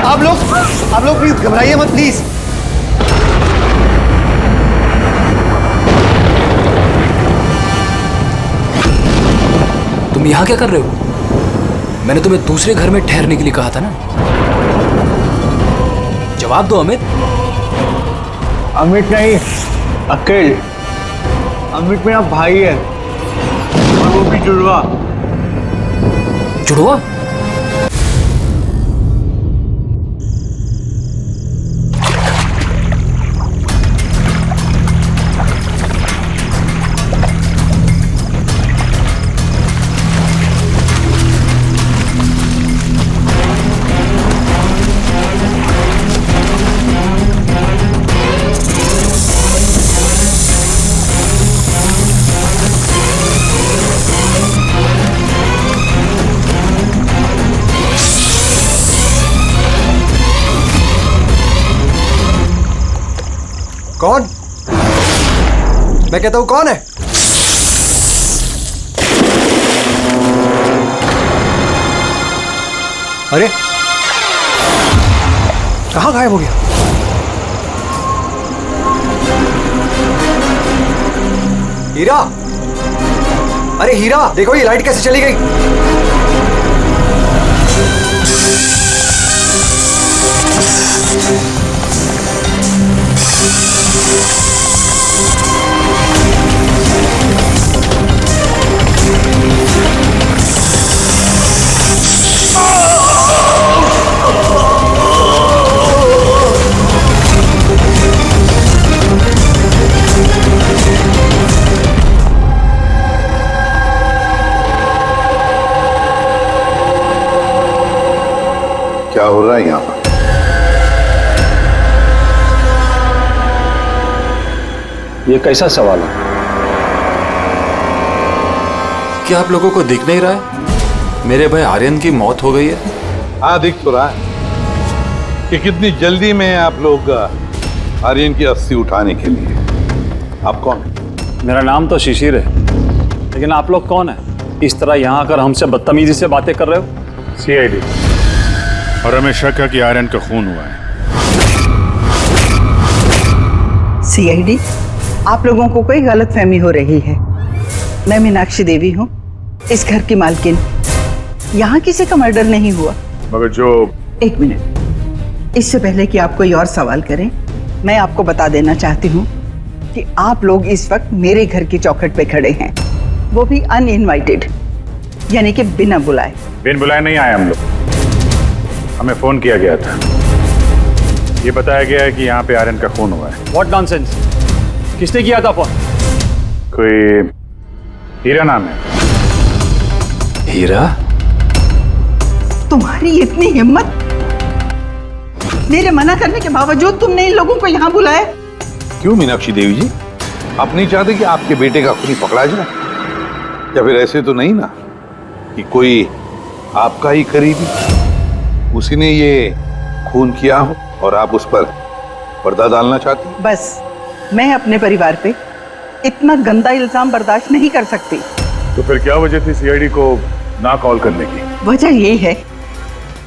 आप लोग प्लीज घबराइए मत प्लीज। तुम यहाँ क्या कर रहे हो? मैंने तुम्हें दूसरे घर में ठहरने के लिए कहा था ना। जवाब दो अमित। अमित नहीं, अकेल। अमित मेरा भाई है और वो भी जुड़वा। जुड़वा? कौन? मैं कहता हूं कौन है? अरे कहां गायब हो गया? हीरा, अरे हीरा देखो ये लाइट कैसे चली गई। क्या हो रहा है यहाँ पर? ये कैसा सवाल है? क्या आप लोगों को दिख नहीं रहा है? मेरे भाई आर्यन की मौत हो गई है। हाँ, दिख तो रहा है कि कितनी जल्दी में आप लोग आर्यन की अस्थि उठाने के लिए। आप कौन? मेरा नाम तो शिशिर है, लेकिन आप लोग कौन है? इस तरह यहाँ आकर हमसे बदतमीजी से बातें कर रहे हो? सीआईडी, और हमें शक है कि आर्यन का खून हुआ है। सीआईडी, आप लोगों को कोई गलतफहमी हो रही है। मैं मीनाक्षी देवी हूँ, इस घर की मालकिन। यहाँ किसी का मर्डर नहीं हुआ। मगर जो... एक मिनट, इससे पहले कि आप कोई और सवाल करें, मैं आपको बता देना चाहती हूँ कि आप लोग इस वक्त मेरे घर की चौखट पे खड़े हैं, वो भी अनइनवाइटेड, यानी कि बिना बुलाए। बिन बुलाए नहीं आए हम लोग। हमें फोन किया गया था, ये बताया गया है कि यहाँ पे आर्यन का खून हुआ है। What nonsense? किसने किया था फोन? कोई हीरा नाम है। हीरा? तुम्हारी इतनी हिम्मत! मेरे मना करने के बावजूद तुमने इन लोगों को यहाँ बुलाया? क्यों मीनाक्षी देवी जी, आप नहीं चाहते कि आपके बेटे का खून पकड़ा जाए? या फिर ऐसे तो नहीं ना कि कोई आपका ही करीबी उसी ने ये खून किया हो और आप उस पर पर्दा डालना चाहती? बस, मैं अपने परिवार पे इतना गंदा इल्जाम बर्दाश्त नहीं कर सकती। तो फिर क्या वजह थी सीआईडी को ना कॉल करने की? वजह ये है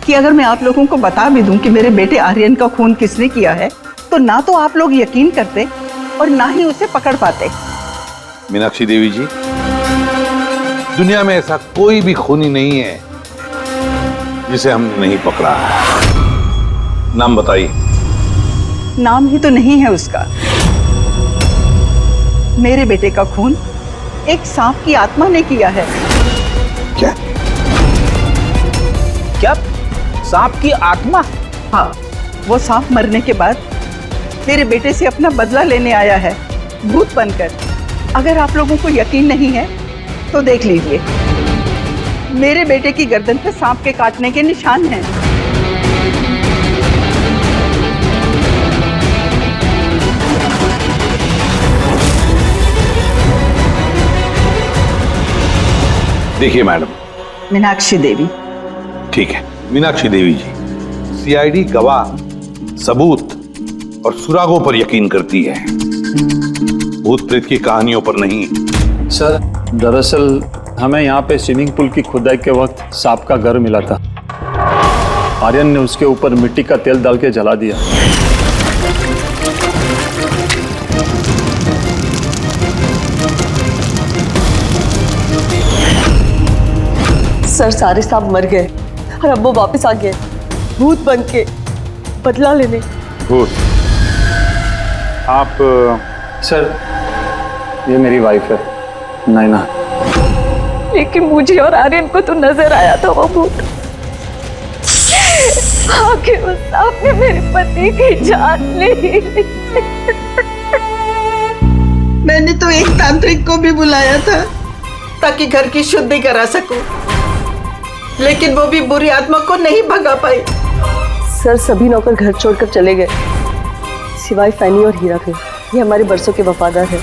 कि अगर मैं आप लोगों को बता भी दूं कि मेरे बेटे आर्यन का खून किसने किया है, तो ना तो आप लोग यकीन करते और ना ही उसे पकड़ पाते। मीनाक्षी देवी जी, दुनिया में ऐसा कोई भी खूनी नहीं है जिसे हमने नहीं पकड़ा है। नाम बताइए। नाम ही तो नहीं है उसका। मेरे बेटे का खून एक सांप की आत्मा ने किया है। क्या? क्या? सांप की आत्मा? हाँ, वो सांप मरने के बाद मेरे बेटे से अपना बदला लेने आया है, भूत बनकर। अगर आप लोगों को यकीन नहीं है तो देख लीजिए, मेरे बेटे की गर्दन पे सांप के काटने के निशान हैं। देखिए मैडम। मीनाक्षी देवी। ठीक है मीनाक्षी देवी जी, सीआईडी गवाह, सबूत और सुरागों पर यकीन करती है, भूत प्रेत की कहानियों पर नहीं। सर, दरअसल हमें यहाँ पे स्विमिंग पूल की खुदाई के वक्त सांप का घर मिला था। आर्यन ने उसके ऊपर मिट्टी का तेल डाल के जला दिया। सर सारे सांप मर गए और अब वो वापस आ गए भूत बन के बदला लेने। भूत? आप सर, ये मेरी वाइफ है नैना। लेकिन मुझे और आर्यन को तो नजर आया था वो भूत। आखिर उस सांप ने मेरे पति की जान ली। मैंने तो एक तांत्रिक को भी बुलाया था ताकि घर की शुद्धि करा सकूं, लेकिन वो भी बुरी आत्मा को नहीं भगा पाई। सर सभी नौकर घर छोड़कर चले गए सिवाय फैनी और हीरा के। ये हमारे बरसों के वफादार है।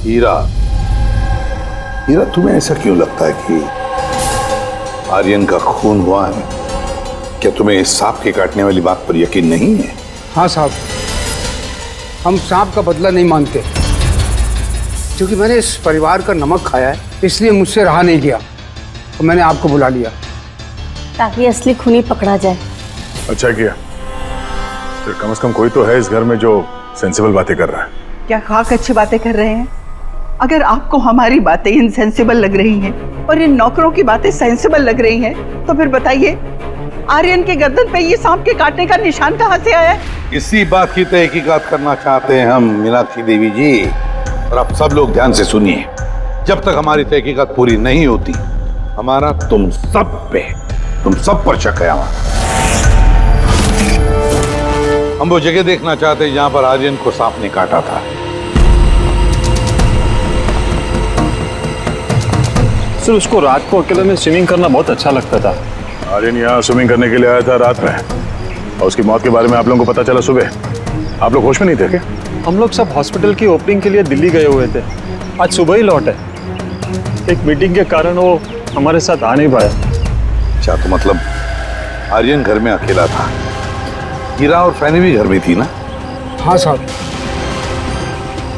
हीरा, हीरा तुम्हें ऐसा क्यों लगता है कि आर्यन का खून हुआ है? क्या तुम्हें इस सांप के काटने वाली बात पर यकीन नहीं है? हाँ साहब, हम सांप का बदला नहीं मानते, क्योंकि मैंने इस परिवार का नमक खाया है, इसलिए मुझसे रहा नहीं गया तो मैंने आपको बुला लिया ताकि असली खूनी पकड़ा जाए। अच्छा किया। फिर कम से कम कोई तो है इस घर में जो सेंसिबल बातें कर रहा है। क्या खाक अच्छी बातें कर रहे हैं? अगर आपको हमारी बातें इनसेंसिबल लग रही हैं और इन नौकरों की बातें सेंसिबल लग रही हैं, तो फिर बताइए आर्यन के गर्दन पे ये सांप के काटने का निशान कहाँ से आया? इसी बात की तहकीकात करना चाहते हैं हम मीनाक्षी देवी जी। और आप सब लोग ध्यान से सुनिए, जब तक हमारी तहकीकात पूरी नहीं होती, हमारा तुम सब पर शक है। हम वो जगह देखना चाहते हैं जहां पर आर्यन को सांप ने काटा था। सर, उसको रात को अकेले में स्विमिंग करना बहुत अच्छा लगता था। आर्यन यहाँ स्विमिंग करने के लिए आया था रात में, और उसकी मौत के बारे में आप लोगों को पता चला सुबह। आप लोग होश में नहीं थे क्या? हम लोग सब हॉस्पिटल की ओपनिंग के लिए दिल्ली गए हुए थे, आज सुबह ही लौटे। एक मीटिंग के कारण वो हमारे साथ आ नहीं पाया। अच्छा, तो मतलब आर्यन घर में अकेला था। हीरा और फैनी भी घर में थी ना? हाँ साहब,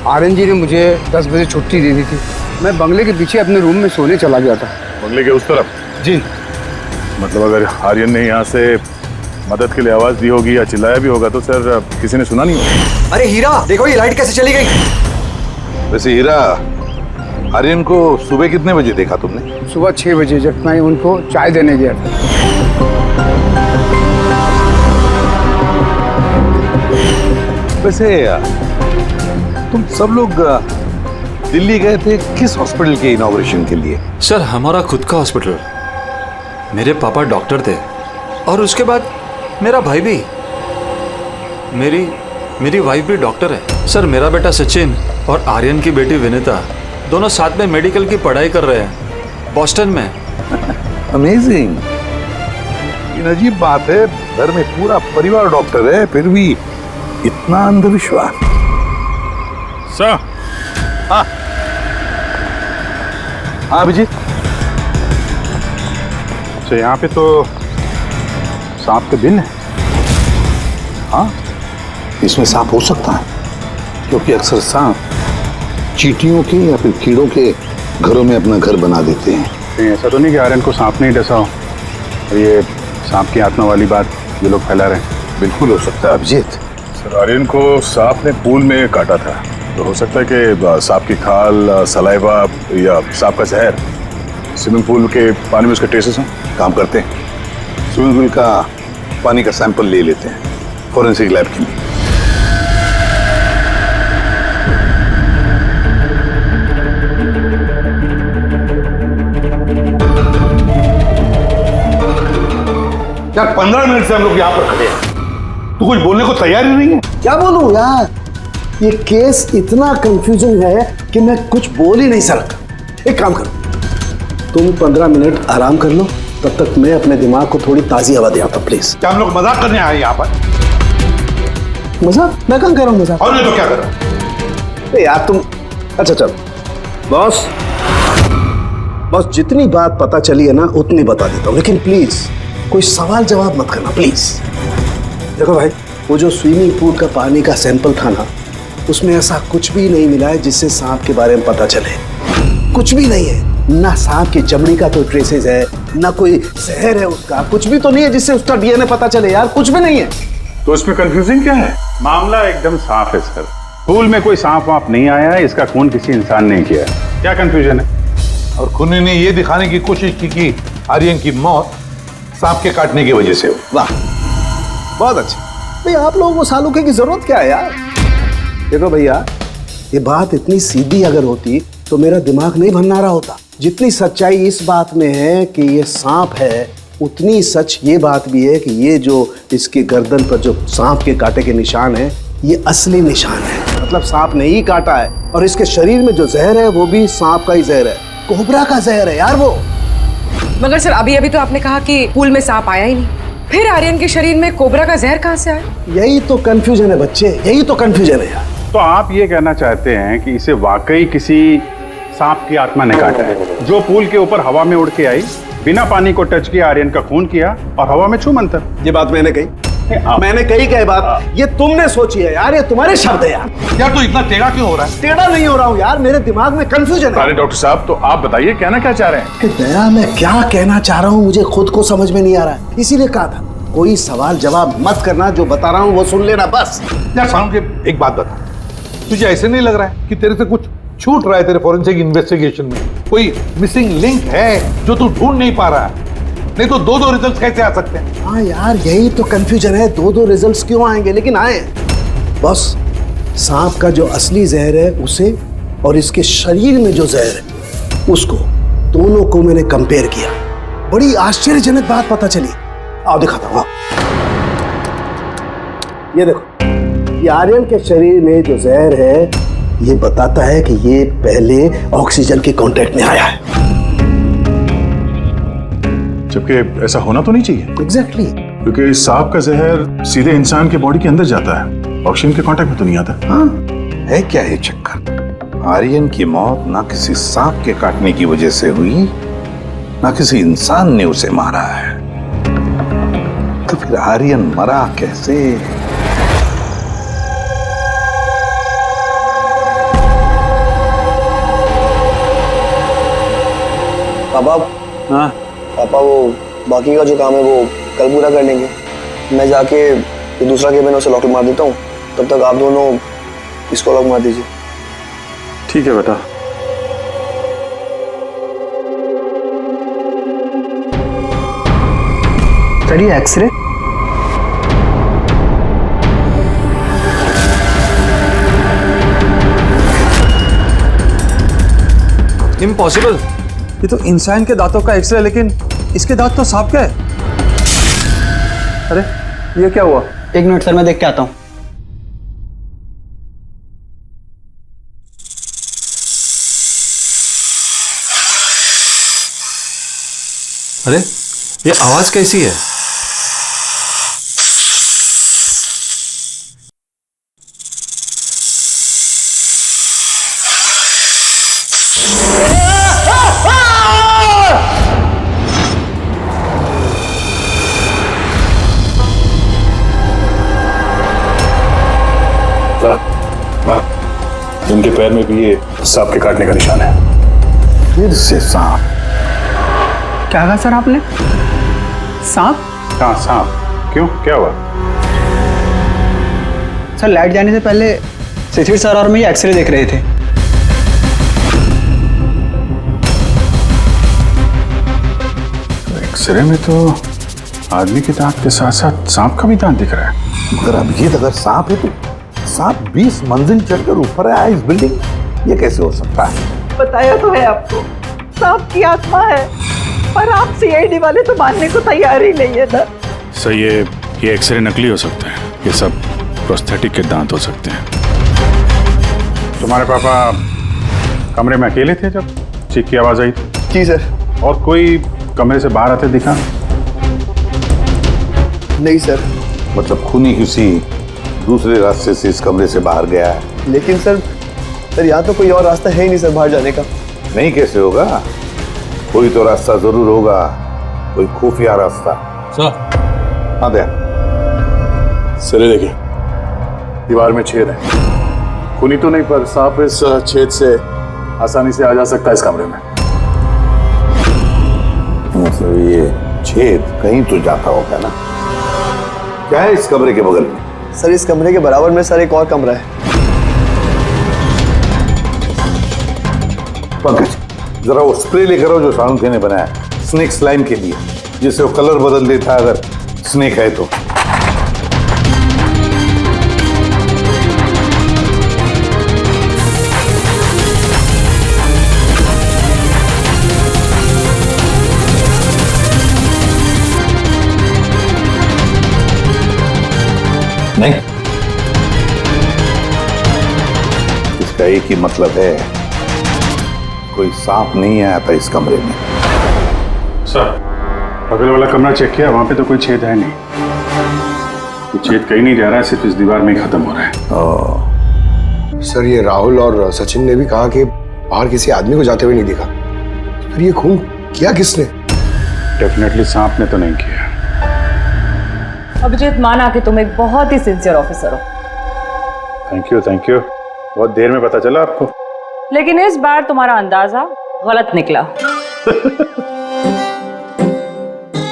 आर्यन जी ने मुझे 10 बजे छुट्टी दे दी थी। मैं बंगले के पीछे अपने रूम में सोने चला गया था। बंगले के उस तरफ? जी। मतलब अगर आर्यन ने यहाँ से मदद के लिए आवाज दी होगी या चिल्लाया भी होगा तो सर किसी ने सुना नहीं होगा। अरे हीरा, देखो ये लाइट कैसे चली गई। वैसे हीरा, आर्यन को सुबह कितने बजे देखा तुमने? सुबह 6 बजे, जब मैं उनको चाय देने गया था। वैसे तुम सब लोग दिल्ली गए थे किस हॉस्पिटल के इनॉग्रेशन के लिए? सर हमारा खुद का हॉस्पिटल। मेरे पापा डॉक्टर थे और उसके बाद मेरा भाई भी। मेरी वाइफ भी डॉक्टर है। सर मेरा बेटा सचिन और आर्यन की बेटी विनीता दोनों साथ में मेडिकल की पढ़ाई कर रहे हैं बॉस्टन में। अमेजिंग। इन अजीब बात है, घर में पूरा परिवार डॉक्टर है, फिर भी इतना अंधविश्वास। सर। हाँ हाँ अभिजीत। तो यहाँ पे तो सांप के दिन है। हाँ, इसमें सांप हो सकता है, क्योंकि अक्सर सांप चींटियों के या फिर कीड़ों के घरों में अपना घर बना देते हैं। कहीं ऐसा तो नहीं कि आर्यन को सांप नहीं डसा हो और ये सांप की आत्मा वाली बात ये लोग फैला रहे हैं? बिल्कुल हो सकता है अभिजीत। सर आर्यन को सांप ने पूल में काटा था, तो हो सकता है कि सांप की खाल, सलाइवा या सांप का जहर स्विमिंग पूल के पानी में उसके ट्रेसेस हैं। काम करते हैं, स्विमिंग पूल का पानी का सैंपल ले लेते हैं फॉरेंसिक लैब के लिए। यार 15 मिनट से हम लोग यहाँ पर खड़े हैं, तो कुछ बोलने को तैयार ही नहीं है। क्या बोलूं यार, ये केस इतना कंफ्यूजिंग है कि मैं कुछ बोल ही नहीं सकता। एक काम करो, तुम 15 मिनट आराम कर लो, तब तक मैं अपने दिमाग को थोड़ी ताजी हवा दे आता हूं, प्लीज। क्या हम लोग मजाक करने आए यहाँ पर? मजाक? मैं कहाँ कर रहा हूँ मजाक? और नहीं तो क्या कर रहा हूँ यार तुम। अच्छा चलो बॉस, जितनी बात पता चली है ना उतनी बता देता हूँ, लेकिन प्लीज कोई सवाल जवाब मत करना प्लीज। देखो भाई, वो जो स्विमिंग पूल का पानी का सैंपल था ना, उसमें ऐसा कुछ भी नहीं मिला है जिससे सांप के बारे में पता चले। कुछ भी नहीं है। ना सांप की चमड़ी का कोई ट्रेसेस है, ना कोई जहर है उसका, कुछ भी तो नहीं है जिससे उसका डीएनए पता चले यार, कुछ भी नहीं है। तो इसमें कंफ्यूजिंग क्या है? मामला एकदम साफ है सर। पूल में कोई सांप वाप नहीं आया है, इसका खून किसी इंसान ने किया है। क्या कंफ्यूजन है? और खूनी ने यह दिखाने की कोशिश की कि आर्यन की मौत सांप के काटने की वजह से हो। वाह, बहुत अच्छा। भाई आप लोगों को सालूके की जरूरत क्या है यार? देखो भैया, ये बात इतनी सीधी अगर होती तो मेरा दिमाग नहीं भंनारा होता। जितनी सच्चाई इस बात में है कि ये सांप है, उतनी सच ये बात भी है कि ये जो इसके गर्दन पर जो सांप के कांटे के निशान है, ये असली निशान है। मतलब सांप ने ही काटा है, और इसके शरीर में जो जहर है वो भी सांप का ही जहर है, कोबरा का जहर है यार वो। मगर सर अभी तो आपने कहा कि पूल में सांप आया ही नहीं, फिर आर्यन के शरीर में कोबरा का जहर कहाँ से आया? यही तो कंफ्यूजन है बच्चे, यही तो कंफ्यूजन है यार। तो आप ये कहना चाहते हैं कि इसे वाकई किसी सांप की आत्मा ने काटा है, जो पूल के ऊपर हवा में उड़ के आई, बिना पानी को टच किया, आर्यन का खून किया और हवा में छू मंतर। ये बात मैंने कही? मैंने कही क्या बात? ये तुमने सोची है यार, ये तुम्हारे शब्द है यार। यार तो इतना टेढ़ा क्यों हो रहा है? टेढ़ा नहीं हो रहा हूँ यार, मेरे दिमाग में कंफ्यूजन है। अरे डॉक्टर साहब, तो आप बताइए कहना क्या चाह रहे हैं? कि दया, मैं क्या कहना चाह रहा हूँ मुझे खुद को समझ में नहीं आ रहा है, इसीलिए कहा था कोई सवाल जवाब मत करना, जो बता रहा हूँ वो सुन लेना बस। यार सामने एक बात बता, तुझे ऐसे नहीं लग रहा है कि तेरे से कुछ छूट रहा है? तेरे फॉरेंसिक इन्वेस्टिगेशन में कोई मिसिंग लिंक है जो तू ढूंढ नहीं पा रहा है? नहीं तो दो रिजल्ट्स कैसे आ सकते हैं? हाँ यार, यही तो कंफ्यूजन है, दो रिजल्ट्स क्यों आएंगे? लेकिन आए बस। सांप का जो असली जहर है उसे, और इसके शरीर में जो जहर है उसको, दोनों को मैंने कंपेयर किया। बड़ी आश्चर्यजनक बात पता चली। आओ दिखाता हूँ। ये देखो, ये आर्यन के शरीर में जो जहर है ये बताता है कि ये पहले ऑक्सीजन के कांटेक्ट में आया है। जबकि ऐसा होना तो नहीं चाहिए। एग्जैक्टली। क्योंकि सांप का जहर सीधे इंसान के बॉडी के अंदर जाता है, ऑक्सीजन के कांटेक्ट में तो नहीं आता। हाँ, है क्या ये चक्कर? आर्यन की मौत ना किसी सांप के काटने की वजह से हुई, ना किसी इंसान ने उसे मारा है। तो फिर आर्यन मरा कैसे? पापा, हाँ पापा वो बाकी का जो काम है वो कल पूरा कर लेंगे। मैं जाके ये दूसरा केबिन उसे लॉक मार देता हूँ, तब तक आप दोनों इसको लॉक मार दीजिए। ठीक है बेटा। करिए एक्सरे। इम्पॉसिबल, ये तो इंसान के दांतों का एक्सरे, लेकिन इसके दांत तो सांप के है। अरे ये क्या हुआ? एक मिनट सर, मैं देख के आता हूँ। अरे ये आवाज कैसी है? इनके पैर में भी ये सांप के काटने का निशान है। फिर से सांप? क्या कहा सर आपने? सांप? हाँ सांप। क्यों, क्या हुआ? सर लाइट जाने से पहले शिशिर सर और मैं ये एक्सरे देख रहे थे। तो एक्सरे में तो आदमी के दांत के साथ साथ सांप का भी दांत दिख रहा है। मगर अभिजीत, अगर सांप है तो सांप 20 मंजिल चढ़कर ऊपर आया इस बिल्डिंग, ये कैसे हो सकता है? बताया तो है आपको, सांप की आत्मा है, पर आप सीआईडी वाले तो मानने को तैयार ही नहीं है ना। सर ये एक्सरे नकली हो सकते हैं, ये सब प्रोस्थेटिक के दांत हो सकते हैं। तुम्हारे पापा कमरे में अकेले थे जब चीख की आवाज आई थी? जी सर। और कोई कमरे से बाहर आते दिखा? नहीं सर। मतलब खूनी किसी दूसरे रास्ते से इस कमरे से बाहर गया है? लेकिन सर यहाँ तो कोई और रास्ता है ही नहीं सर बाहर जाने का। नहीं कैसे होगा? कोई तो रास्ता जरूर होगा, कोई खुफिया रास्ता। सर। हाँ दया। सर देखिए, दीवार में छेद है। खूनी तो नहीं, पर सांप इस छेद से आसानी से आ जा सकता है इस कमरे में। मतलब ये छेद कहीं तो जाता होगा ना। क्या है इस कमरे के बगल में? सर इस कमरे के बराबर में सर एक और कमरा है। पंकज, जरा वो स्प्रे लेकर आओ जो शाहरुख ने बनाया स्नेक स्लाइम के लिए, जिससे वो कलर बदल देता है अगर स्नेक है तो। नहीं, इसका एक ही मतलब है, कोई सांप नहीं आया था इस कमरे में। सर, बगल वाला कमरा चेक किया, वहां पे तो कोई छेद है नहीं। ये छेद कहीं नहीं जा रहा है, सिर्फ इस दीवार में ही खत्म हो रहा है। सर ये राहुल और सचिन ने भी कहा कि बाहर किसी आदमी को जाते हुए नहीं दिखा। फिर ये खून किया किसने? डेफिनेटली सांप ने तो नहीं किया। अभिजीत, माना कि तुम एक बहुत ही सिंसियर ऑफिसर हो। Thank you, thank you. बहुत देर में पता चला आपको। लेकिन इस बार तुम्हारा अंदाजा गलत निकला।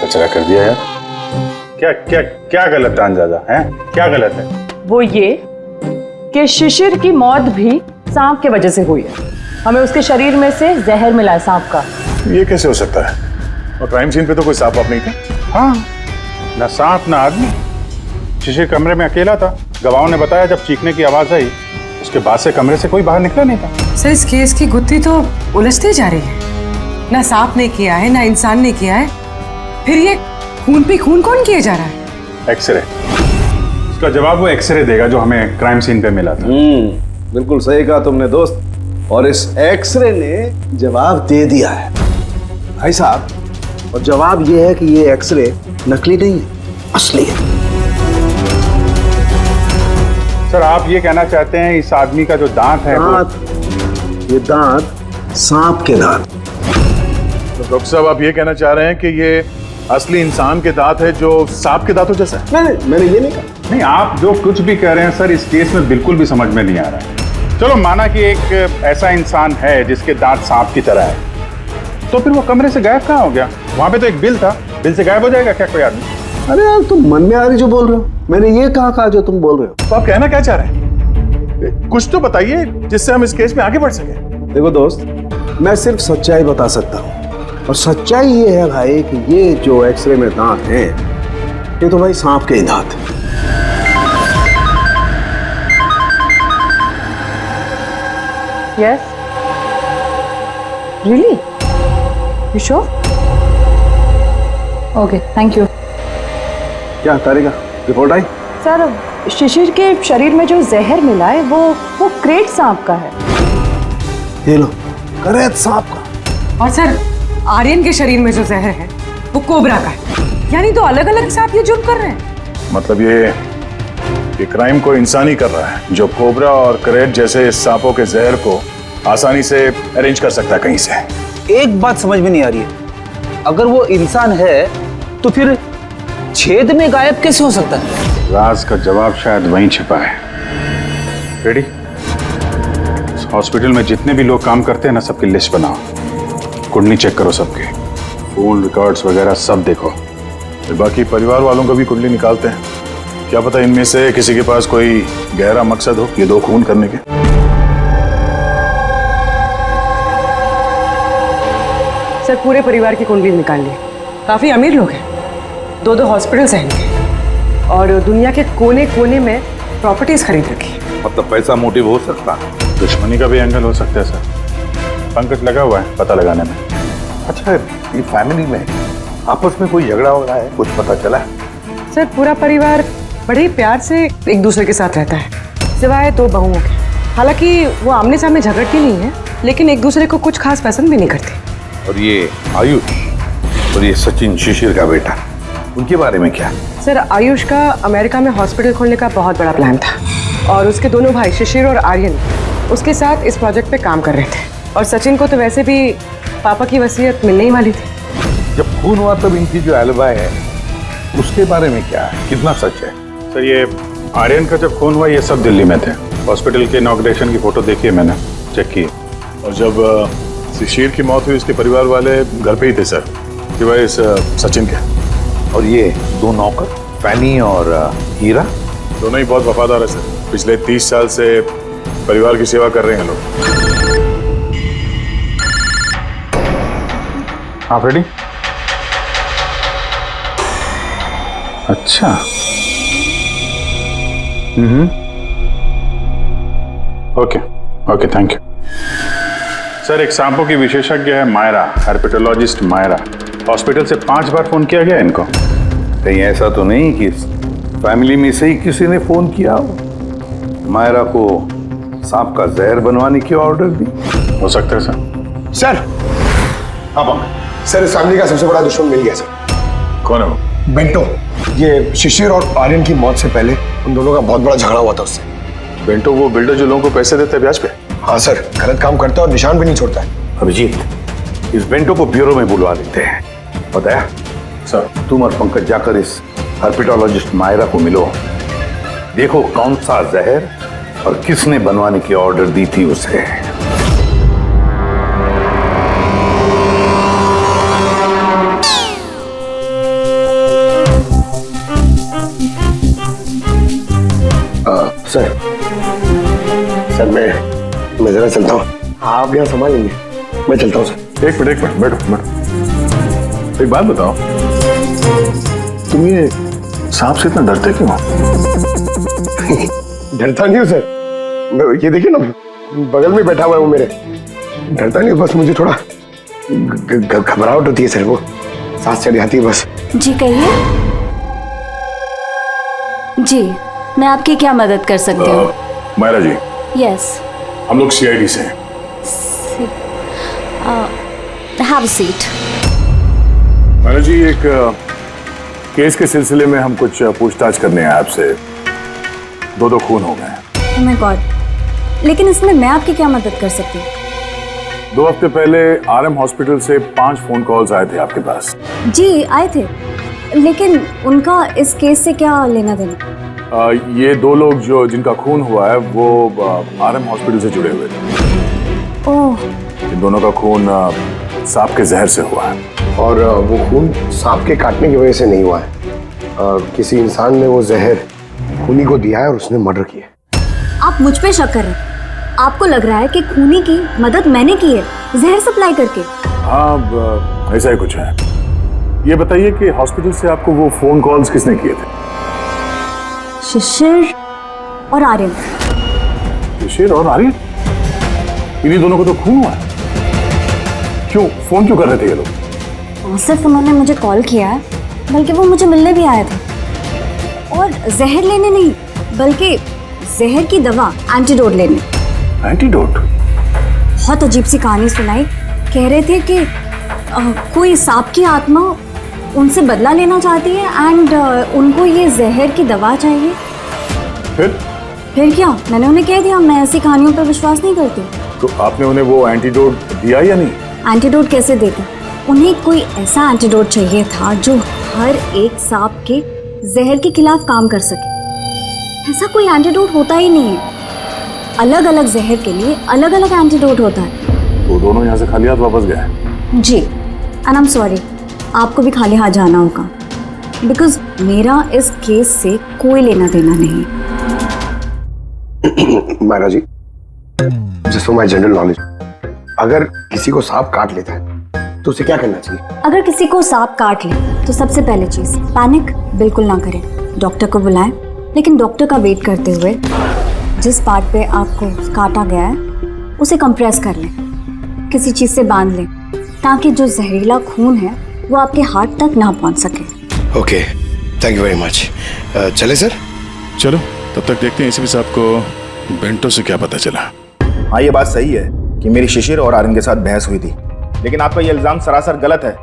कचरा कर दिया यार। क्या क्या क्या गलत अंदाजा है? क्या गलत है? वो ये कि शिशिर की मौत भी सांप के वजह से हुई है। हमें उसके शरीर में से जहर मिला है सांप का। ये कैसे हो सकता है? और क्राइम सीन पे तो कोई सांप नहीं था। हाँ, ना सांप ना आदमी। शिशिर कमरे में अकेला था। गवाहों ने बताया जब चीखने की आवाज आई उसके बाद से कमरे से कोई बाहर निकला नहीं था। सर इस केस की गुत्थी तो उलझती जा रही है। ना सांप ने किया है, ना इंसान ने किया है, फिर ये खून पे खून कौन किया जा रहा है? एक्सरे। इसका जवाब वो एक्सरे देगा जो हमें क्राइम सीन पे मिला था। बिल्कुल सही कहा तुमने दोस्त। और इस एक्सरे ने जवाब दे दिया है भाई साहब। और जवाब ये है कि ये एक्सरे नकली नहीं है, असली है। सर आप ये कहना चाहते हैं इस आदमी का जो दांत है ये दांत सांप के दांत। तो डॉक्टर साहब आप ये कहना चाह रहे हैं कि ये असली इंसान के दांत है जो सांप के दांतों जैसा है? नहीं, मैंने ये नहीं कहा। नहीं, आप जो कुछ भी कह रहे हैं सर इस केस में बिल्कुल भी समझ में नहीं आ रहा है। चलो माना कि एक ऐसा इंसान है जिसके दांत सांप की तरह है, तो फिर वो कमरे से गायब कहाँ हो गया? वहां पे तो एक बिल था, बिल से गायब हो जाएगा क्या कोई आदमी? अरे यार तुम मन में आ रही जो बोल रहे हो। मैंने ये कहा जो तुम बोल रहे हो। तो आप कहना क्या चाह रहे हैं? कुछ तो बताइए जिससे हम इस केस में आगे बढ़ सके। देखो दोस्त, मैं सिर्फ सच्चाई बता सकता हूँ। और सच्चाई ये है भाई कि ये जो एक्सरे में दांत हैं, ये तो भाई सांप के ही दांत हैं। Yes. Really? You sure? Okay, thank you. क्या तारिका, रिपोर्ट आई? सर, शिशिर के शरीर में जो जहर मिला है वो क्रेट सांप का है। ये लो, क्रेट सांप का। और सर आर्यन के शरीर में जो जहर है वो कोबरा का है। यानी तो अलग अलग सांप ये जुर्म कर रहे हैं। मतलब ये क्राइम को इंसान ही कर रहा है जो कोबरा और क्रेट जैसे सांपों के जहर को आसानी से अरेंज कर सकता है कहीं से। एक बात समझ में नहीं आ रही है, अगर वो इंसान है तो फिर छेद में गायब कैसे हो सकता है? राज का जवाब शायद वहीं छिपा है। रेडी? हॉस्पिटल में जितने भी लोग काम करते हैं ना, सबकी लिस्ट बनाओ, कुंडली चेक करो सबके, फोन रिकॉर्ड्स वगैरह सब देखो। फिर बाकी परिवार वालों को भी कुंडली निकालते हैं। क्या पता इनमें से किसी के पास कोई गहरा मकसद हो ये दो खून करने के। सर पूरे परिवार की कुंडली निकाल ली। काफी अमीर लोग हैं, दो हॉस्पिटल्स हैं इनके, और दुनिया के कोने कोने में प्रॉपर्टीज खरीद रखी। मतलब पैसा मोटिव हो सकता है? दुश्मनी का भी एंगल हो सकता है सर। पंकज लगा हुआ है पता लगाने में। अच्छा, ये फैमिली में आपस में कोई झगड़ा हो रहा है, कुछ पता चला है? सर पूरा परिवार बड़े ही प्यार से एक दूसरे के साथ रहता है, सिवाय दो बहुओं के। हालांकि वो आमने सामने झगड़ती नहीं है, लेकिन एक दूसरे को कुछ खास पसंद भी नहीं करती। और ये आयुष और ये सचिन, शिशिर का बेटा, उनके बारे में क्या? सर आयुष का अमेरिका में हॉस्पिटल खोलने का बहुत बड़ा प्लान था, और उसके दोनों भाई शिशिर और आर्यन उसके साथ इस प्रोजेक्ट पे काम कर रहे थे। और सचिन को तो वैसे भी पापा की वसीयत मिलने ही वाली थी। जब खून हुआ तब इनकी जो एलिबाई है उसके बारे में क्या है, कितना सच है? सर ये आर्यन का जब खून हुआ ये सब दिल्ली में थे। हॉस्पिटल के इनॉग्रेशन की फोटो देखी है मैंने, चेक की। और जब शिशिर की मौत हुई उसके परिवार वाले घर पे ही थे सर। डिवाइस सचिन के। और ये दो नौकर फैनी और हीरा? दोनों ही बहुत वफादार है सर। पिछले 30 साल से परिवार की सेवा कर रहे हैं लोग। आप रेडी? अच्छा। Okay okay, thank you sir. एक सांपों की विशेषज्ञ है मायरा, हर्पेटोलॉजिस्ट मायरा। हॉस्पिटल से 5 बार फोन किया गया इनको। कहीं ऐसा तो नहीं कि फैमिली में से ही किसी ने फोन किया हो, मायरा को सांप का जहर बनवाने की ऑर्डर दी? हो सकता है सर। सर हाँ सर, इस फैमिली का सबसे बड़ा दुश्मन मिल गया सर। कौन है वो? बेंटो। ये शिशिर और आर्यन की मौत से पहले उन दोनों का बहुत बड़ा झगड़ा हुआ था उससे। बेंटो वो बिल्डर जो लोगों को पैसे देते हैं ब्याज पे? हाँ सर, गलत काम करता है और निशान भी नहीं छोड़ता है। अभिजीत, इस बेंटो को ब्यूरो में बुलवा लेते हैं। बताया सर। तुम और पंकज जाकर इस हर्पेटोलॉजिस्ट मायरा को मिलो, देखो कौन सा जहर और किसने बनवाने की ऑर्डर दी थी उसे। सर मैं जरा चलता हूँ, आप यहाँ संभाल लेंगे, मैं चलता हूँ सर। एक मिनट बैठो। एक बात बताओ, तुम ये सांप से इतना डरते क्यों? डरता नहीं हूँ सर, ये देखिए ना बगल में बैठा हुआ है वो मेरे। डरता नहीं, बस मुझे थोड़ा घबराहट होती है सर, वो सांस चढ़ जाती है बस। जी कहिए। जी मैं आपकी क्या मदद कर सकती हूँ? मायरा जी, यस। हम लोग सीआईडी से हैं। Have a seat. Myra ji, एक केस के सिलसिले में हम कुछ पूछताछ करने हैं आपसे। 2 खून हो गए। ओह माय गॉड, लेकिन इसमें मैं आपकी क्या मदद कर सकती हूँ? 2 हफ्ते पहले आरएम हॉस्पिटल से 5 फोन कॉल्स आए थे आपके पास। जी आए थे, लेकिन उनका इस केस से क्या लेना देना? ये 2 लोग जिनका खून हुआ है वो आरएम हॉस्पिटल से जुड़े हुए थे। ओह। इन दोनों का खून सांप के जहर से हुआ है। और वो खून सांप के काटने की वजह से नहीं हुआ है, किसी इंसान ने वो जहर खूनी को दिया है और उसने मर्डर किया। आप मुझ पे शक कर रहे हैं? आपको लग रहा है कि खूनी की मदद मैंने की है जहर सप्लाई करके? हाँ, ऐसा ही कुछ है। ये बताइए कि हॉस्पिटल से आपको वो फोन कॉल्स किसने किए थे? शिशिर और आर्यन। शिशिर और आर्यन? इन्हीं दोनों को तो खून हुआ है। क्यों फोन क्यों कर रहे थे ये लोग? सिर्फ उन्होंने मुझे कॉल किया है, बल्कि वो मुझे मिलने भी आए थे। और जहर लेने नहीं, बल्कि जहर की दवा एंटीडोट लेने। एंटीडोट? बहुत अजीब सी कहानी सुनाई। कह रहे थे कि कोई सांप की आत्मा उनसे बदला लेना चाहती है एंड उनको ये जहर की दवा चाहिए। फिर क्या? मैंने उन्हें कह दिया मैं ऐसी कहानियों पर विश्वास नहीं करती। तो आपने उन्हें वो एंटीडोट दिया या नहीं? एंटीडोट कैसे देते? उन्हें कोई ऐसा एंटीडोट चाहिए था जो हर एक सांप के जहर के खिलाफ काम कर सके। ऐसा कोई एंटीडोट होता ही नहीं है। अलग अलग जहर के लिए अलग अलग एंटीडोट होता है। तो दोनों यहाँ से खाली हाथ वापस गए? जी, एंड आई एम सॉरी, आपको भी खाली हाथ जाना होगा, बिकॉज मेरा इस केस से कोई लेना देना नहीं। Myra ji, just for my general knowledge, अगर किसी को सांप काट लेता है तो उसे क्या करना चाहिए? अगर किसी को सांप काट ले तो सबसे पहले चीज पैनिक बिल्कुल ना करें। डॉक्टर को बुलाएं, लेकिन डॉक्टर का वेट करते हुए जिस पार्ट पे आपको काटा गया है उसे कंप्रेस कर लें, किसी चीज से बांध लें, ताकि जो जहरीला खून है वो आपके हार्ट तक ना पहुंच सके। Okay, thank you very much. चले सर? चलो, तब तक देखते हैं एसीपी साहब को बेंटो से क्या पता चला। हाँ, ये बात सही है कि मेरी शिशिर और आर्यन के साथ बहस हुई थी, लेकिन आपका ये इल्जाम सरासर गलत है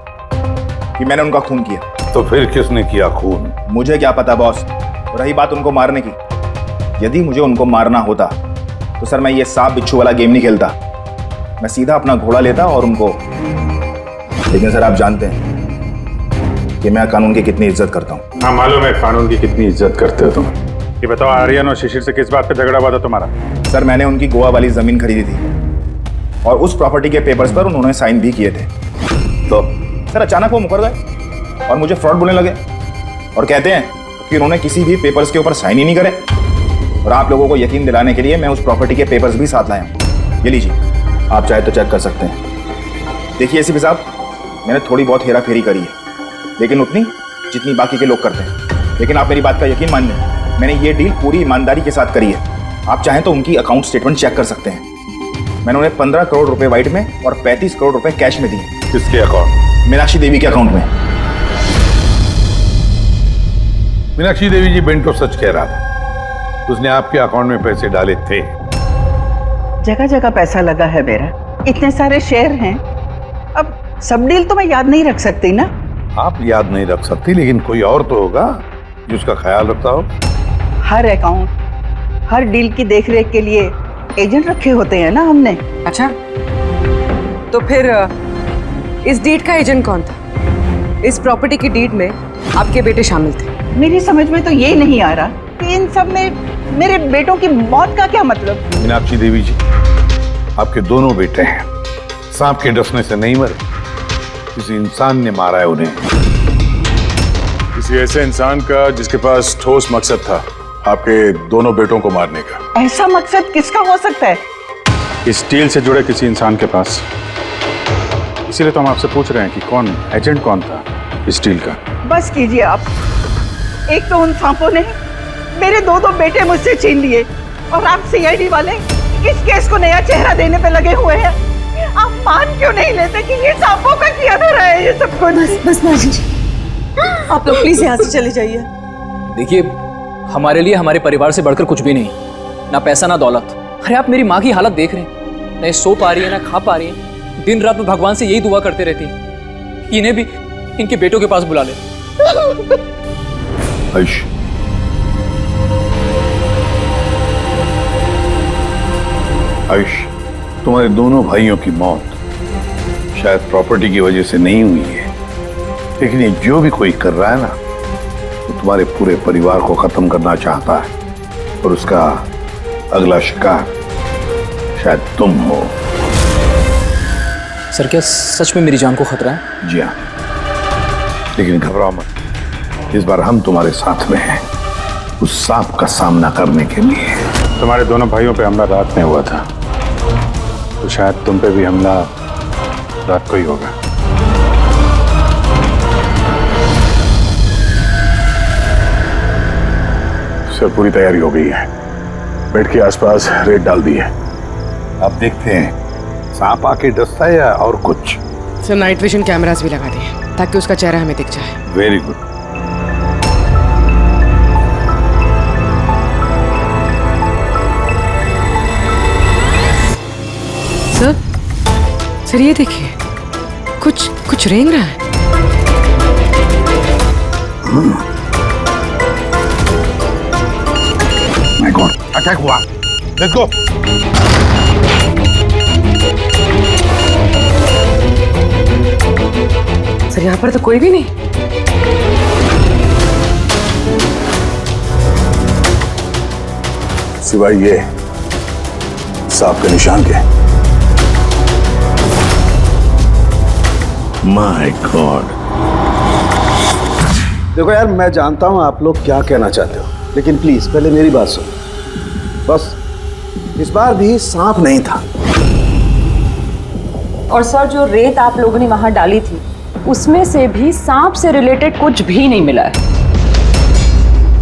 कि मैंने उनका खून किया। तो फिर किसने किया खून? मुझे क्या पता बॉस। रही बात उनको मारने की, यदि मुझे उनको मारना होता तो सर मैं ये सांप बिच्छू वाला गेम नहीं खेलता, मैं सीधा अपना घोड़ा लेता और उनको। लेकिन सर आप जानते हैं कि मैं कानून की कितनी इज्जत करता हूँ। हाँ मालूम है कानून की कितनी इज्जत करते हो तुम। ये बताओ, आर्यन और शिशिर से किस बात पे झगड़ा हुआ था तुम्हारा? सर मैंने उनकी गोवा वाली जमीन खरीदी थी और उस प्रॉपर्टी के पेपर्स पर उन्होंने साइन भी किए थे। तो सर अचानक वो मुकर गए और मुझे फ्रॉड बोलने लगे और कहते हैं कि उन्होंने किसी भी पेपर्स के ऊपर साइन ही नहीं करे। और आप लोगों को यकीन दिलाने के लिए मैं उस प्रॉपर्टी के पेपर्स भी साथ लाया हूँ। ये लीजिए, आप चाहे तो चेक कर सकते हैं। देखिए एसीपी साहब, मैंने थोड़ी बहुत हेरा फेरी करी है, लेकिन उतनी जितनी बाकी के लोग करते हैं। लेकिन आप मेरी बात का यकीन मान लें, मैंने ये डील पूरी ईमानदारी के साथ करी है। आप चाहें तो उनकी अकाउंट स्टेटमेंट चेक कर सकते हैं। मैंने उन्हें 15 करोड़ रुपए व्हाइट में और 35 करोड़ रुपए कैश में दिए। किसके अकाउंट? मीनाक्षी देवी के अकाउंट में। मीनाक्षी देवी जी बेंटो सच कह रहा था, उसने आपके अकाउंट में पैसे डाले थे। जगह जगह पैसा लगा है मेरा, इतने सारे शेयर हैं। अब सब डील तो मैं याद नहीं रख सकती ना। आप याद नहीं रख सकती, लेकिन कोई और तो होगा जो उसका ख्याल रखता हो। हर अकाउंट, हर डील की देखरेख के लिए एजेंट रखे होते हैं ना हमने। अच्छा, तो फिर इस डीड का एजेंट कौन था? इस प्रॉपर्टी की डीड में आपके बेटे शामिल थे। मेरी समझ में तो ये नहीं आ रहा कि इन सब में मेरे बेटों की मौत का क्या मतलब। मीनाक्षी देवी जी, आपके दोनों बेटे हैं, सांप के डसने से नहीं मरे, किसी इंसान ने मारा है उन्हें। किसी ऐसे इंसान का जिसके पास ठोस मकसद था आपके दोनों बेटों को मारने का। ऐसा मकसद किसका हो सकता है? इस डील से जुड़े किसी इंसान के पास। इसीलिए तो हम आपसे पूछ रहे हैं कि कौन एजेंट कौन था इस डील का। बस कीजिए आप। एक तो उन सांपों ने मेरे दो बेटे मुझसे छीन लिए, और आप सीआईडी वाले इस केस को नया चेहरा देने पे लगे हुए हैं। आप मान क्यों नहीं लेते कि ये सांपों का किया धरा है ये सब कुछ? बस माजी जी, आप लोग प्लीज यहाँ से चले जाइए। देखिए, हमारे लिए हमारे परिवार से बढ़कर कुछ भी नहीं, ना पैसा ना दौलत। अरे आप मेरी माँ की हालत देख रहे हैं, ना सो पा रही है ना खा पा रही है। दिन रात में भगवान से यही दुआ करते रहती है, इन्हें भी इनके बेटों के पास बुला ले। आयुष, आयुष, तुम्हारे दोनों भाइयों की मौत शायद प्रॉपर्टी की वजह से नहीं हुई है, लेकिन ये जो भी कोई कर रहा है ना, वो तुम्हारे पूरे परिवार को खत्म करना चाहता है, और उसका अगला शिकार शायद तुम हो। सर, क्या सच में मेरी जान को खतरा है? जी हाँ, लेकिन घबराओ मत, इस बार हम तुम्हारे साथ में हैं, उस सांप का सामना करने के लिए। तुम्हारे दोनों भाइयों पे हमला रात में हुआ था, तो शायद तुम पे भी हमला रात को ही होगा। सर, पूरी तैयारी हो गई है, बेड के आसपास रेत डाल दी है। अब देखते हैं सांप आके डसता है या और कुछ। सर, नाइट विजन कैमरास भी लगा दिए ताकि उसका चेहरा हमें दिख जाए। Very good. सर ये देखिए, कुछ रेंग रहा है। माय गॉड, अटैक हुआ। Let's go. सर, यहाँ पर तो कोई भी नहीं। सिवाय ये सांप के निशान के। My God. देखो यार, मैं जानता हूं आप लोग क्या कहना चाहते हो, लेकिन प्लीज पहले मेरी बात सुनो। बस इस बार भी सांप नहीं था। और सर, जो रेत आप लोगों ने वहां डाली थी, उसमें से भी सांप से रिलेटेड कुछ भी नहीं मिला है।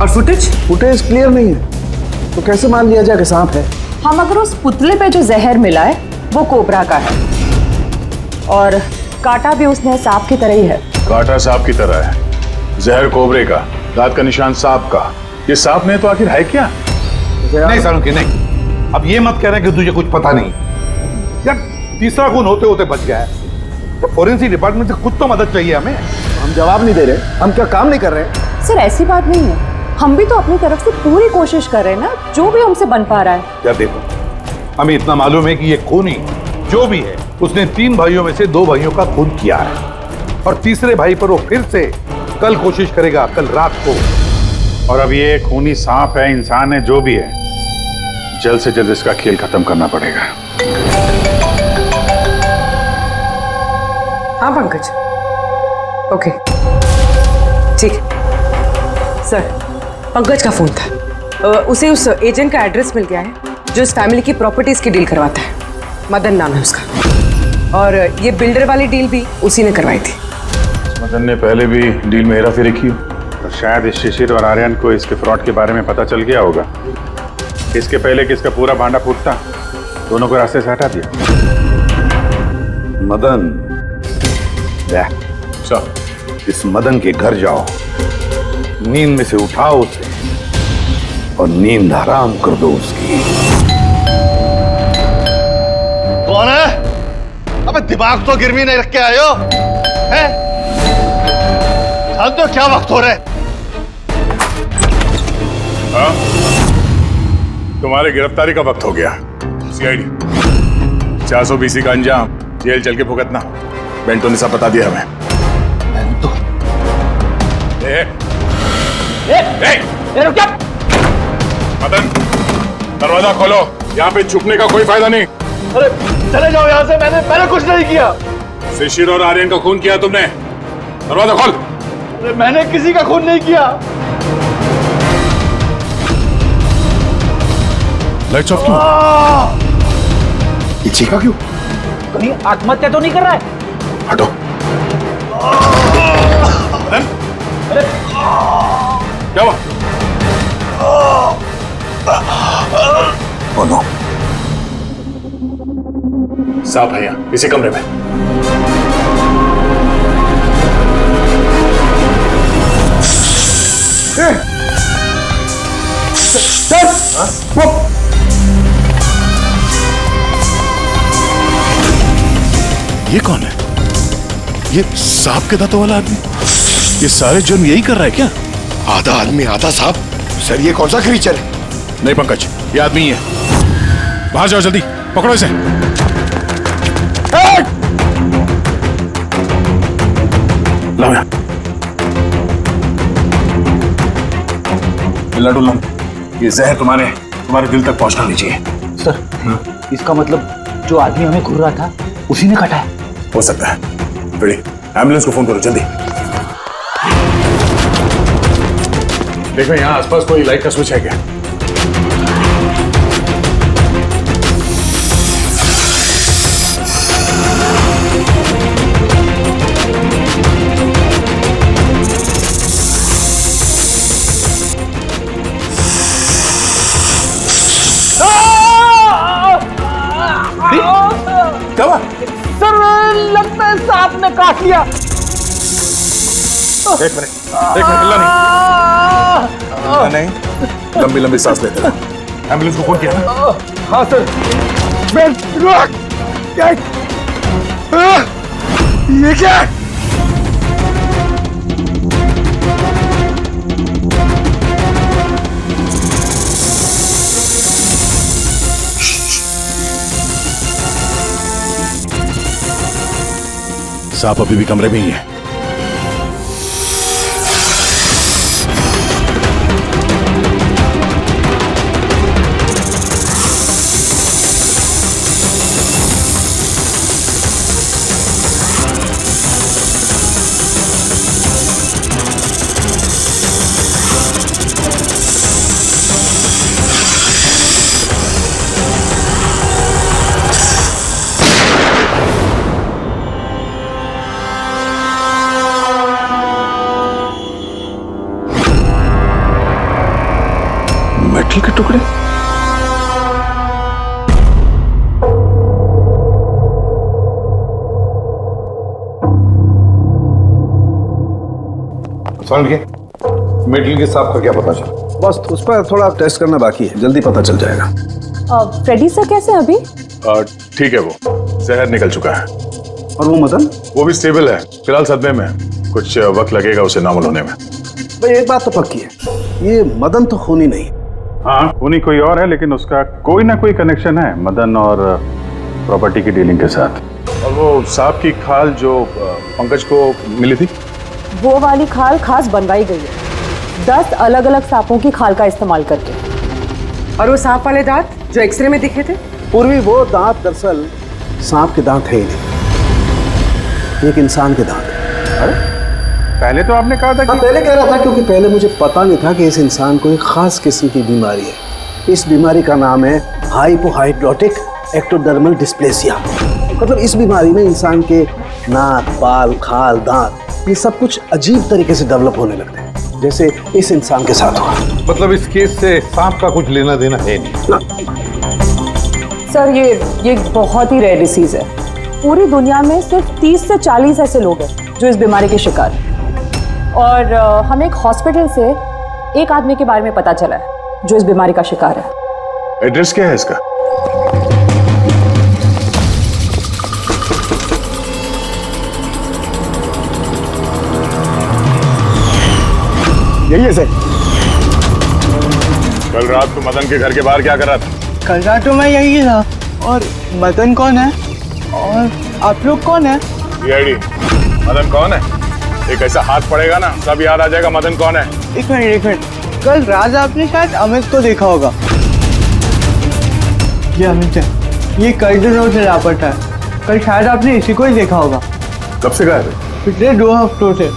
और फुटेज क्लियर नहीं है, तो कैसे मान लिया जाए कि सांप है? हम अगर उस पुतले पे जो जहर मिला है वो कोबरा का है, और कांटा भी उसने सांप की तरह ही है। कांटा सांप की तरह है, जहर कोबरे का, दांत का निशान सांप का। ये सांप नहीं तो आखिर है क्या? नहीं सारुकी, नहीं। अब ये मत कह रहे कि तुझे कुछ पता नहीं। यार, तीसरा खून होते होते बच गया है, तो फोरेंसिक डिपार्टमेंट से कुछ तो मदद चाहिए हमें। हम जवाब नहीं दे रहे, हम क्या काम नहीं कर रहे? सर, ऐसी बात नहीं है, हम भी तो अपनी तरफ से पूरी कोशिश कर रहे हैं ना, जो भी हमसे बन पा रहा है। यार देखो, हमें इतना मालूम है कि ये खूनी जो भी है, उसने 3 भाइयों में से 2 भाइयों का खून किया है, और तीसरे भाई पर वो फिर से कल कोशिश करेगा, कल रात को। और अब ये खूनी सांप है, इंसान है, जो भी है, जल्द से जल्द इसका खेल खत्म करना पड़ेगा। हाँ पंकज, ओके, ठीक है। सर, पंकज का फोन था। उसे उस एजेंट का एड्रेस मिल गया है जो इस फैमिली की प्रॉपर्टीज की डील करवाता है। मदन नाम है उसका, और ये बिल्डर वाली डील भी उसी ने करवाई थी। मदन ने पहले भी डील में हेराफेरी की, तो शायद इस शिशिर और आर्यन को इसके फ्रॉड के बारे में पता चल गया होगा। किसके पहले किसका पूरा भांडा फूटता, दोनों को रास्ते से हटा दिया। मदन, इस मदन के घर जाओ, नींद में से उठाओ उसे और नींद हराम कर दो उसकी। कौन है? अबे दिमाग तो गिरवी नहीं रख के आए हो, हैं? जानते हो क्या वक्त हो रहा है? हाँ? तुम्हारी गिरफ्तारी का वक्त हो गया। सीआईडी 420 का अंजाम जेल चल के भुगतना। बेंटो ने सब बता दिया हमें। बेंटो? रुक जा! मदन, दरवाजा खोलो, यहाँ पे छुपने का कोई फायदा नहीं। अरे चले जाओ यहाँ से, मैंने कुछ नहीं किया। शिशिर और आर्यन का खून किया तुमने, दरवाजा खोल। अरे मैंने किसी का खून नहीं किया। लाइट्स ऑफ क्यों? ये चीखा क्यों? कहीं आत्महत्या तो नहीं कर रहा है? हटो। अरे क्या हुआ? Oh no. सांप है यहाँ, इसी कमरे में। ये कौन है? ये सांप के दांतों वाला आदमी? ये सारे जुर्म यही कर रहा है क्या? आधा आदमी आधा सांप? सर ये कौन सा क्रीचर है? नहीं पंकज, ये आदमी ही है। बाहर जाओ जल्दी, पकड़ो इसे। लाओ यहाँ। डुल्ला, ये जहर तुम्हारे दिल तक पहुंचना नहीं चाहिए। सर, इसका मतलब जो आदमी हमें घूर रहा था उसी ने काटा है? हो सकता है। बड़ी एम्बुलेंस को फोन करो जल्दी। देखो यहाँ आसपास कोई लाइट का स्विच है क्या? सर लगता है सांप ने काट लिया। एक मिनट हिलना नहीं। लंबी लंबी सांस लेते रहो। एम्बुलेंस को फोन किया ना? हाँ सर। ये क्या? सांप अभी भी कमरे में ही है। मेटल के टुकड़े? मेटल के सांप का क्या पता चला? बस उस पर थोड़ा टेस्ट करना बाकी है, जल्दी पता चल जाएगा। फ्रेडी सर कैसे हैं अभी? ठीक है, वो जहर निकल चुका है। और वो मदन? वो भी स्टेबल है, फिलहाल सदमे में। कुछ वक्त लगेगा उसे नॉर्मल होने में। भाई एक बात तो पक्की है, ये मदन तो खूनी नहीं। हाँ, खूनी कोई और है, लेकिन उसका कोई ना कोई कनेक्शन है मदन और प्रॉपर्टी की डीलिंग के साथ। और वो सांप की खाल जो पंकज को मिली थी, वो वाली खाल खास बनवाई गई है 10 अलग अलग सांपों की खाल का इस्तेमाल करके। और वो सांप वाले दांत जो एक्सरे में दिखे थे? पूर्वी वो दांत दरअसल सांप के दांत है ही नहीं, एक इंसान के दांत है। अरे पहले तो आपने कहा था कि... पहले कह रहा था क्योंकि पहले मुझे पता नहीं था कि इस इंसान को एक खास किस्म की बीमारी है। इस बीमारी का नाम है हाइपोहाइड्रोटिक एक्टोडर्मल डिस्प्लेसिया। मतलब इस बीमारी में इंसान के नाक, बाल, खाल, दांत ये सब कुछ अजीब तरीके से डेवलप होने लगते हैं, जैसे इस इंसान के साथ हुआ। मतलब इस केस से सांप का कुछ लेना देना है नहीं ना। सर ये बहुत ही रेयर डिसीज है। पूरी दुनिया में सिर्फ 30 से 40 ऐसे लोग हैं जो इस बीमारी के शिकार हैं। और हमें एक हॉस्पिटल से एक आदमी के बारे में पता चला है जो इस बीमारी का शिकार है। एड्रेस क्या है इसका? यही है सर। कल रात को मदन के घर के बाहर क्या कर रहा था? कल रात तो मैं यही था। और मदन कौन है और आप लोग कौन है? सीआईडी। मदन कौन है? एक ऐसा हाथ पड़ेगा ना सब याद आ जाएगा मदन कौन है। एक मिनट, कल रात आपने शायद अमित को देखा होगा। ये अमित है, ये कई दिनों से लापता है। कल शायद आपने इसी को ही देखा होगा। कब से गायब है? पिछले 2 हफ्तों से।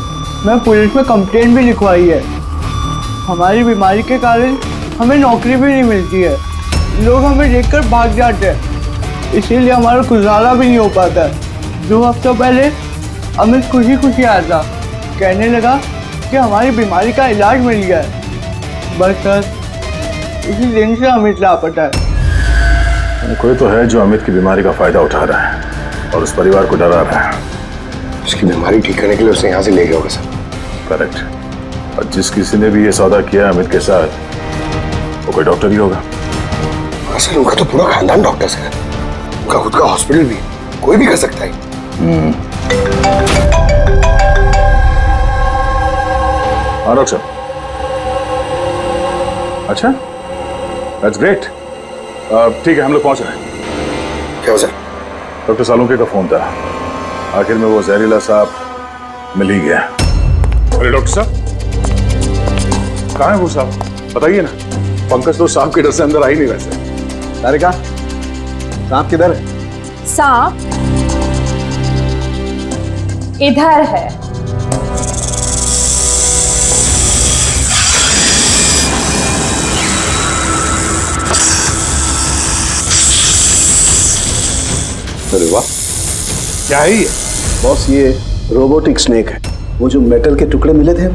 मैं पुलिस में कंप्लेंट भी लिखवाई है। हमारी बीमारी के कारण हमें नौकरी भी नहीं मिलती है। लोग हमें देखकर भाग जाते हैं, इसीलिए हमारा गुजारा भी नहीं हो पाता है। 2 हफ्तों पहले अमित खुशी खुशी आया था, कहने लगा कि हमारी बीमारी का इलाज मिल गया है। बस सर, उसी दिन से अमित लापता है। कोई तो है जो अमित की बीमारी का फायदा उठा रहा है और उस परिवार को डरा रहा है। उसकी बीमारी ठीक करने के लिए उसे यहाँ से ले गया होगा सर। करेक्ट। और जिस किसी ने भी ये सौदा किया अमित के साथ वो कोई डॉक्टर ही होगा। सर उनका तो पूरा खानदान डॉक्टर है, उनका खुद का हॉस्पिटल भी, कोई भी कर सकता है। हाँ डॉक्टर। अच्छा, दैट्स ग्रेट। ठीक है, हम लोग पहुंच रहे हैं। क्या सर? डॉक्टर सालुंके का फोन था। आखिर में वो जहरीला साहब मिल ही गया। अरे डॉक्टर साहब कहाँ है वो साहब? बताइए ना। पंकज तो सांप के डर से अंदर आ ही नहीं रहे। तारिका, सांप किधर है? सांप इधर है। अरे वाह, क्या है ये? बॉस ये रोबोटिक स्नेक है। वो जो मेटल के टुकड़े मिले थे,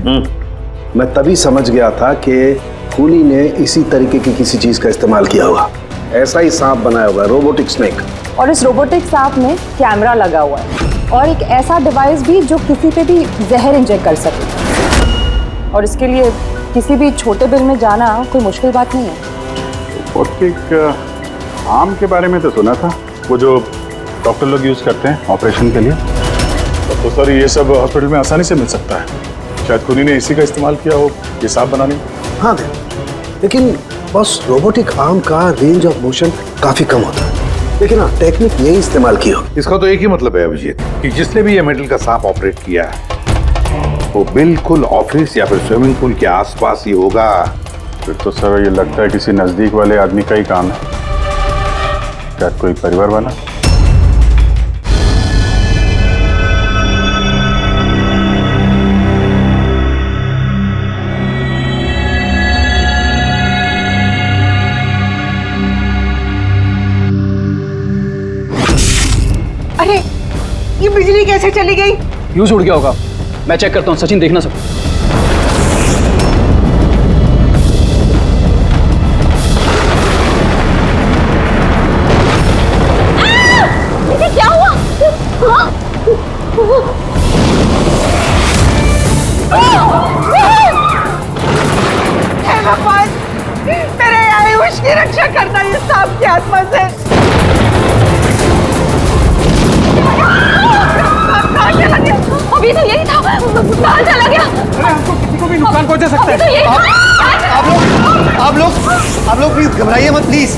मैं तभी समझ गया था कि खूनी ने इसी तरीके की किसी चीज का इस्तेमाल किया होगा। ऐसा ही सांप बनाया होगा, रोबोटिक स्नेक। और इस रोबोटिक सांप में कैमरा लगा हुआ है और एक ऐसा डिवाइस भी जो किसी पे भी जहर इंजेक्ट कर सके। और इसके लिए किसी भी छोटे बिल में जाना कोई मुश्किल बात नहीं है। रोबोटिक आम के बारे में तो सुना था, वो जो डॉक्टर लोग यूज करते हैं ऑपरेशन के लिए। तो सर ये सब हॉस्पिटल में आसानी से मिल सकता है। शायद खूनी ने इसी का इस्तेमाल किया हो ये सांप बनाने में। हाँ दे, लेकिन बस रोबोटिक आर्म का रेंज ऑफ मोशन काफी कम होता है। लेकिन हाँ, टेक्निक यही इस्तेमाल की हो। इसका तो एक ही मतलब है अभिजीत कि जिसने भी ये मेटल का सांप ऑपरेट किया है वो बिल्कुल ऑफिस या फिर स्विमिंग पूल के आसपास ही होगा। फिर तो सर ये लगता है किसी नजदीक वाले आदमी का ही काम है। क्या कोई परिवार वाला? अरे ये बिजली कैसे चली गई? फ्यूज उड़ गया होगा। मैं चेक करता हूँ। सचिन देखना सब। इसे क्या हुआ? हे भगवान, मेरे आयुष की रक्षा करना इस सांप की आत्मा से। अभी तो यही था, कहाँ चला गया? अरे हमको किसी को भी नुकसान पहुंचा सकता है। तो यही आप लोग प्लीज घबराइए मत प्लीज।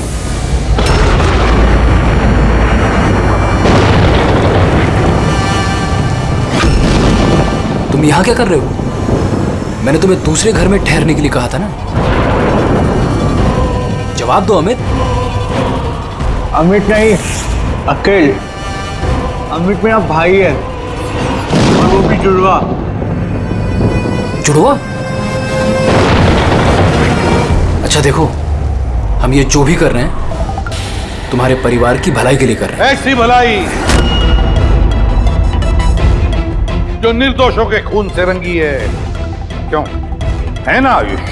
तुम यहाँ क्या कर रहे हो? मैंने तुम्हें दूसरे घर में ठहरने के लिए कहा था ना। जवाब दो अमित। अमित नहीं, अकेल। अमित मेरा भाई है और वो भी जुड़वा। जुड़वा? अच्छा देखो, हम ये जो भी कर रहे हैं तुम्हारे परिवार की भलाई के लिए कर रहे हैं। ऐसी भलाई जो निर्दोषों के खून से रंगी है, क्यों है ना आयुष?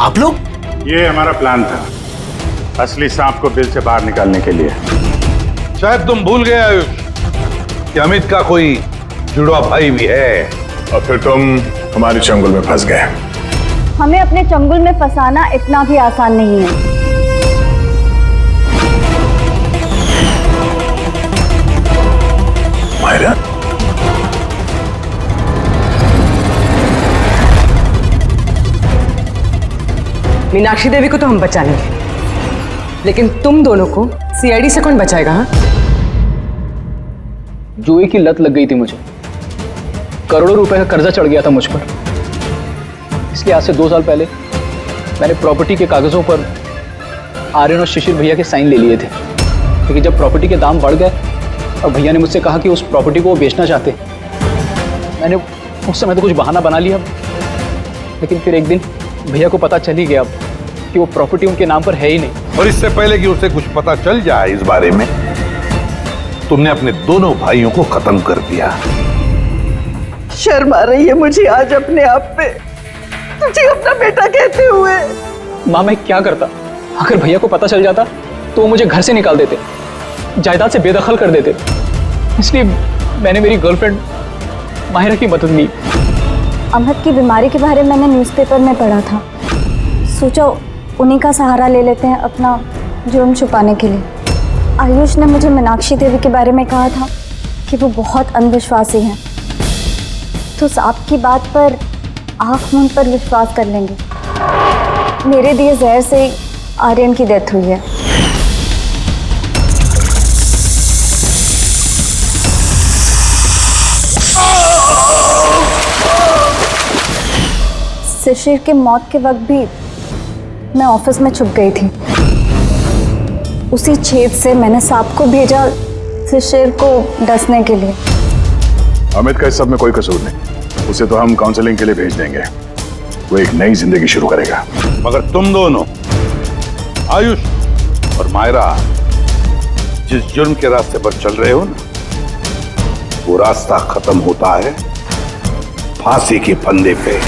आप लोग? ये हमारा प्लान था, असली सांप को बिल से बाहर निकालने के लिए। शायद तुम भूल गए आयुष कि अमित का कोई जुड़वा भाई भी है। और फिर तुम हमारे चंगुल में फंस गए। हमें अपने चंगुल में फंसाना इतना भी आसान नहीं है। मायरा, मीनाक्षी देवी को तो हम बचा लेंगे, लेकिन तुम दोनों को सीआईडी से कौन बचाएगा? हाँ, जुए की लत लग गई थी मुझे, करोड़ों रुपए का कर्जा चढ़ गया था मुझ पर। इसलिए आज से 2 साल पहले मैंने प्रॉपर्टी के कागजों पर आर्यन और शिशिर भैया के साइन ले लिए थे। लेकिन जब प्रॉपर्टी के दाम बढ़ गए और भैया ने मुझसे कहा कि उस प्रॉपर्टी को वो बेचना चाहते, मैंने उस समय तो कुछ बहाना बना लिया। लेकिन फिर एक दिन भैया को पता चल ही गया कि वो प्रॉपर्टी उनके नाम पर है ही नहीं। और इससे पहले कि उसे कुछ पता चल जाए इस बारे में, तुमने अपने दोनों भाइयों को खत्म कर दिया। शर्म आ रही है मुझे आज अपने आप पे, तुझे अपना बेटा कहते हुए। माँ, मैं क्या करता? अगर भैया को पता चल जाता तो वो मुझे घर से निकाल देते, जायदाद से बेदखल कर देते। इसलिए मैंने मेरी गर्लफ्रेंड माहिरा की मदद ली। अमित की बीमारी के बारे में मैंने न्यूज़पेपर में पढ़ा था, सोचा उन्हीं का सहारा ले लेते हैं अपना जुर्म छुपाने के लिए। आयुष ने मुझे मीनाक्षी देवी के बारे में कहा था कि वो बहुत अंधविश्वासी हैं, तो सांप की बात पर आँख मूंद पर विश्वास कर लेंगे। मेरे दिए जहर से आर्यन की डेथ हुई है। शिशिर के मौत के वक्त भी मैं ऑफिस में छुप गई थी। उसी छेद से मैंने सांप को भेजा शिशिर को डसने के लिए। अमित का इस सब में कोई कसूर नहीं, उसे तो हम काउंसलिंग के लिए भेज देंगे, वो एक नई जिंदगी शुरू करेगा। मगर तुम दोनों, आयुष और मायरा, जिस जुर्म के रास्ते पर चल रहे हो ना, वो रास्ता खत्म होता है फांसी के फंदे पे।